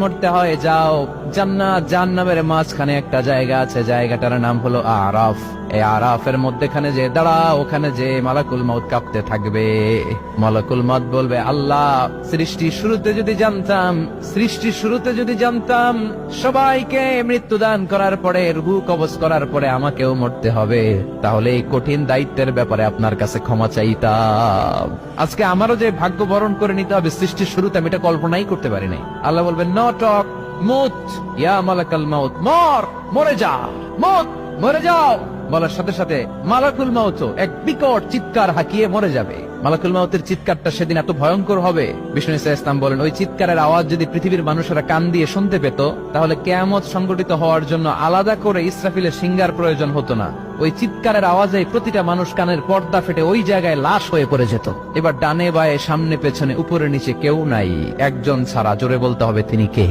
মরতে হয় যাও, জান্নাত জাহান্নামের মাঝখানে একটা জায়গা আছে, জায়গাটার নাম হলো আরাফ। এই আরাফের মধ্যখানে যে দাঁড়া, ওখানে যে মালাকুল মউত কাঁপতে থাকবে। মালাকুল মউত বলবে, আল্লাহ সৃষ্টির শুরুতে যদি জানতাম সবাইকে মৃত্যুদান করার পরে, রূহ কবজ করার পরে আমাকেও মরতে হবে, তাহলে এই কঠিন দায়িত্বের ব্যাপারে আপনার কাছে ক্ষমা চাইতাম। আজকে আমারও যে ভাগ্য বরণ করে নিতে হবে সৃষ্টির শুরুতে, আমি এটা কল্পনাই করতে পারি নাই। আল্লাহ বলবেন, নো টক, মুত ইয়া মালাকুল মউত, মরে যা, মরে যাও। বলার সাথে সাথে মালাকুল মউত এক বিকট চিৎকার হাঁকিয়ে মরে যাবে। মালাকুল মউতের চিৎকারটা সেদিন এত ভয়ঙ্কর হবে, বিষ্ণু ইসলাম বলেন, ওই চিৎকারের আওয়াজ যদি পৃথিবীর মানুষেরা কান দিয়ে শুনতে পেত, তাহলে কিয়ামত সংগঠিত হওয়ার জন্য আলাদা করে ইসরাফিলের সিঙ্গার প্রয়োজন হতো না। ওই চিৎকারের আওয়াজে প্রতিটা মানুষ কানের পর্দা ফেটে ওই জায়গায় লাশ হয়ে পড়ে যেত। এবার ডানে বায়ে সামনে পেছনে উপরে নিচে কেউ নাই, একজন ছাড়া। জোরে বলতে হবে, তিনি কে?